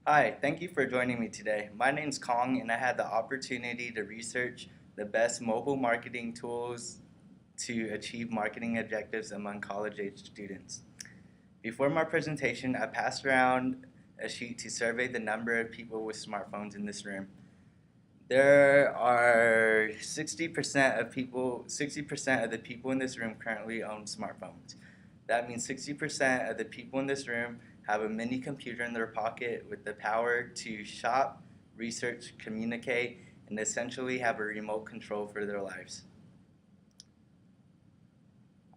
Hi, thank you for joining me today. My name's Cuong, and I had the opportunity to research the best mobile marketing tools to achieve marketing objectives among college-age students. Before my presentation, I passed around a sheet to survey the number of people with smartphones in this room. There are 60% of the people in this room currently own smartphones. That means 60% of the people in this room have a mini computer in their pocket with the power to shop, research, communicate, and essentially have a remote control for their lives.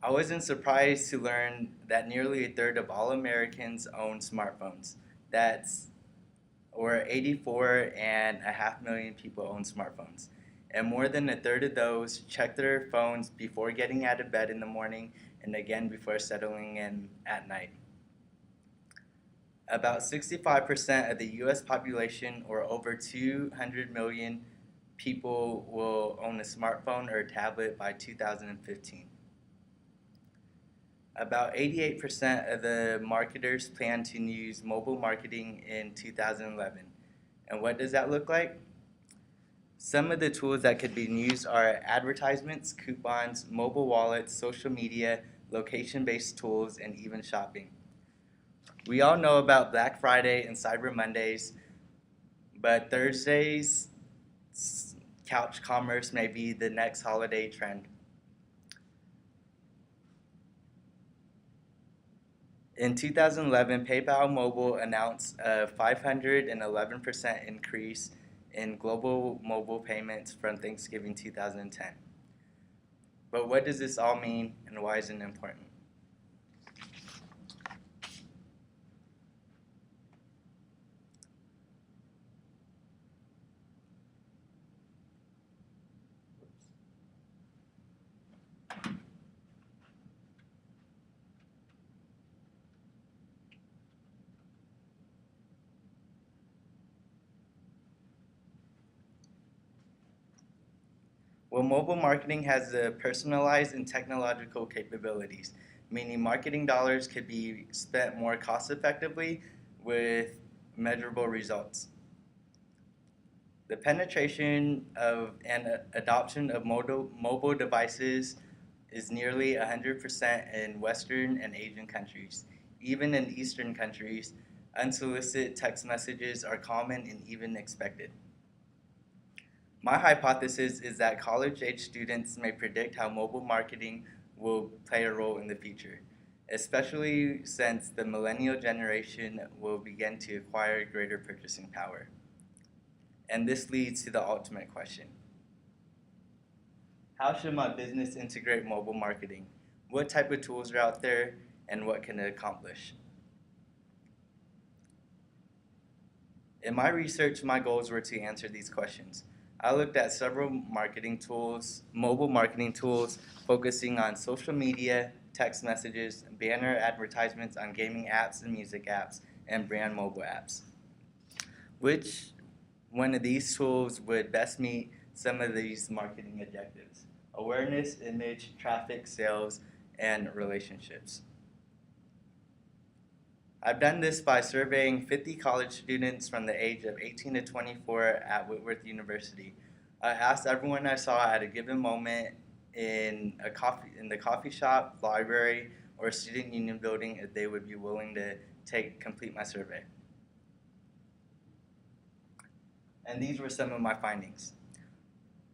I wasn't surprised to learn that nearly a third of all Americans own smartphones. That's or 84.5 million people own smartphones. And more than a third of those check their phones before getting out of bed in the morning and again before settling in at night. About 65% of the US population, or over 200 million people, will own a smartphone or a tablet by 2015. About 88% of the marketers plan to use mobile marketing in 2011. And what does that look like? Some of the tools that could be used are advertisements, coupons, mobile wallets, social media, location-based tools, and even shopping. We all know about Black Friday and Cyber Mondays, but Thursday's couch commerce may be the next holiday trend. In 2011, PayPal Mobile announced a 511% increase in global mobile payments from Thanksgiving 2010. But what does this all mean, and why is it important? Well, mobile marketing has the personalized and technological capabilities, meaning marketing dollars could be spent more cost effectively with measurable results. The penetration of and adoption of mobile devices is nearly 100% in Western and Asian countries. Even in Eastern countries, unsolicited text messages are common and even expected. My hypothesis is that college-age students may predict how mobile marketing will play a role in the future, especially since the millennial generation will begin to acquire greater purchasing power. And this leads to the ultimate question. How should my business integrate mobile marketing? What type of tools are out there, and what can it accomplish? In my research, my goals were to answer these questions. I looked at several marketing tools, mobile marketing tools, focusing on social media, text messages, banner advertisements on gaming apps and music apps, and brand mobile apps. Which one of these tools would best meet some of these marketing objectives? Awareness, image, traffic, sales, and relationships. I've done this by surveying 50 college students from the age of 18 to 24 at Whitworth University. I asked everyone I saw at a given moment in the coffee shop, library, or student union building if they would be willing to complete my survey. And these were some of my findings.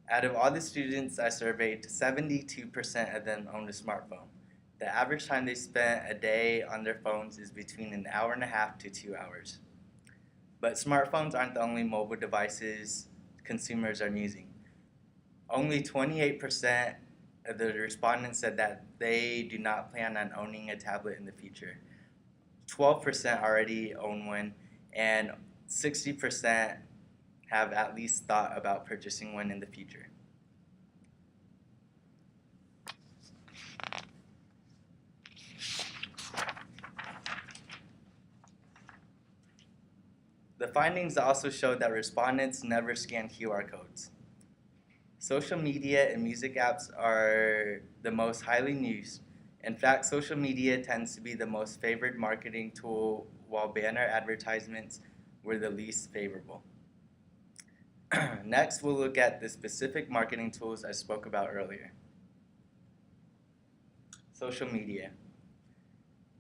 Out of all the students I surveyed, 72% of them owned a smartphone. The average time they spent a day on their phones is between an hour and a half to 2 hours. But smartphones aren't the only mobile devices consumers are using. Only 28% of the respondents said that they do not plan on owning a tablet in the future. 12% already own one, and 60% have at least thought about purchasing one in the future. The findings also showed that respondents never scan QR codes. Social media and music apps are the most highly used. In fact, social media tends to be the most favored marketing tool, while banner advertisements were the least favorable. Next, we'll look at the specific marketing tools I spoke about earlier. Social media.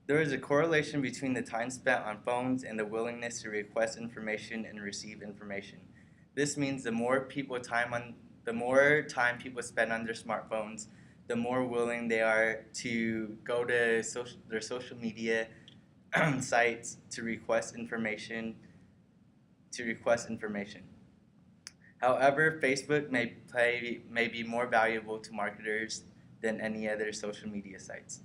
There is a correlation between the time spent on phones and the willingness to request information and receive information. This means the more time people spend on their smartphones, the more willing they are to go to their social media sites to request information. However, Facebook may be more valuable to marketers than any other social media sites.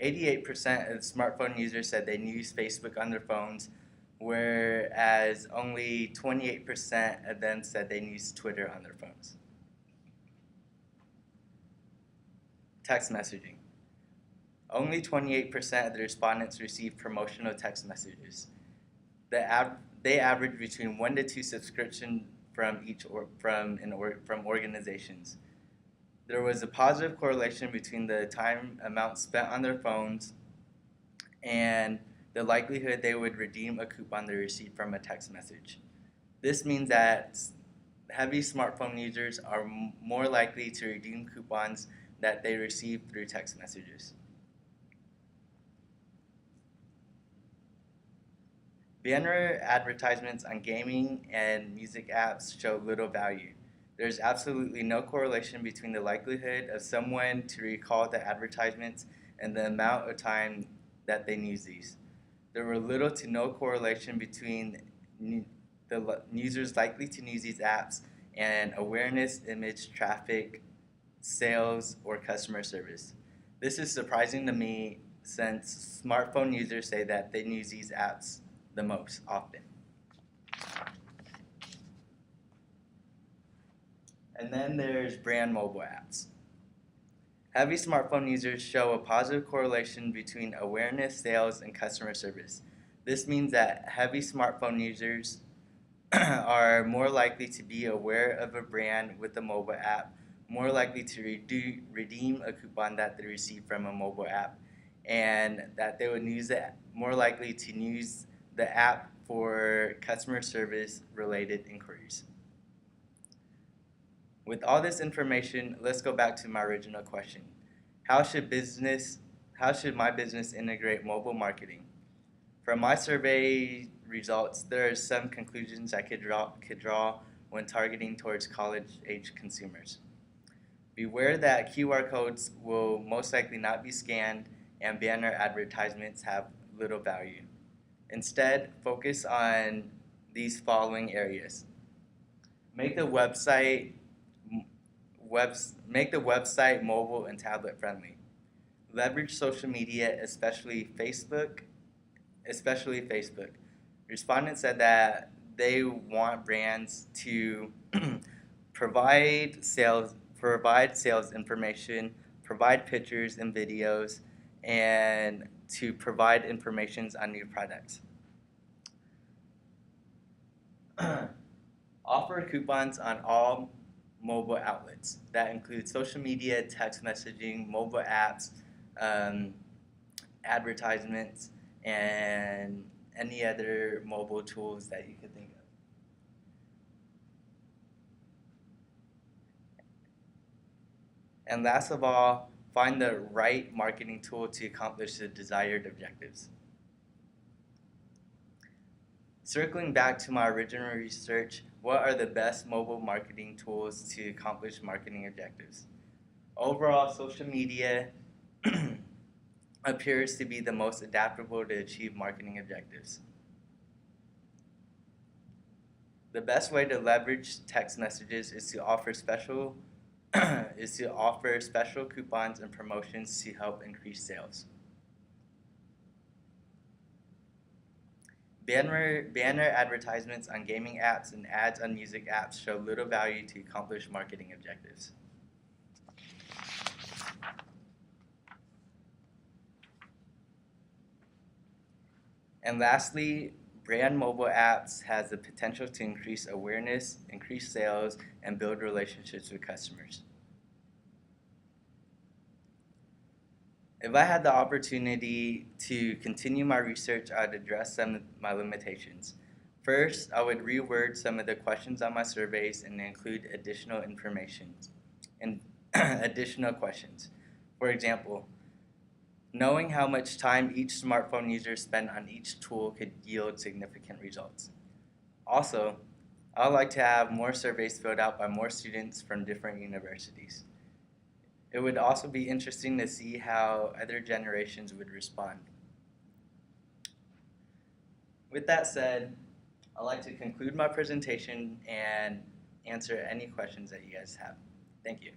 88% of smartphone users said they use Facebook on their phones, whereas only 28% of them said they use Twitter on their phones. Text messaging. Only 28% of the respondents received promotional text messages. They average between 1 to 2 subscriptions from organizations. There was a positive correlation between the time amount spent on their phones and the likelihood they would redeem a coupon they received from a text message. This means that heavy smartphone users are more likely to redeem coupons that they receive through text messages. Banner advertisements on gaming and music apps show little value. There's absolutely no correlation between the likelihood of someone to recall the advertisements and the amount of time that they use these. There were little to no correlation between the users likely to use these apps and awareness, image, traffic, sales, or customer service. This is surprising to me since smartphone users say that they use these apps the most often. And then there's brand mobile apps. Heavy smartphone users show a positive correlation between awareness, sales, and customer service. This means that heavy smartphone users are more likely to be aware of a brand with a mobile app, more likely to redeem a coupon that they receive from a mobile app, and that they would more likely to use the app for customer service related inquiries. With all this information, let's go back to my original question. How should my business integrate mobile marketing? From my survey results, there are some conclusions I could draw when targeting towards college-age consumers. Beware that QR codes will most likely not be scanned and banner advertisements have little value. Instead, focus on these following areas. Make the website mobile and tablet friendly. Leverage social media, especially Facebook. Respondents said that they want brands to provide sales information, provide pictures and videos, and to provide information on new products. Offer coupons on all mobile outlets. That includes social media, text messaging, mobile apps, advertisements, and any other mobile tools that you could think of. And last of all, find the right marketing tool to accomplish the desired objectives. Circling back to my original research, what are the best mobile marketing tools to accomplish marketing objectives? Overall, social media appears to be the most adaptable to achieve marketing objectives. The best way to leverage text messages is to offer special coupons and promotions to help increase sales. Banner advertisements on gaming apps and ads on music apps show little value to accomplish marketing objectives. And lastly, brand mobile apps has the potential to increase awareness, increase sales, and build relationships with customers. If I had the opportunity to continue my research, I'd address some of my limitations. First, I would reword some of the questions on my surveys and include additional information and additional questions. For example, knowing how much time each smartphone user spent on each tool could yield significant results. Also, I would like to have more surveys filled out by more students from different universities. It would also be interesting to see how other generations would respond. With that said, I'd like to conclude my presentation and answer any questions that you guys have. Thank you.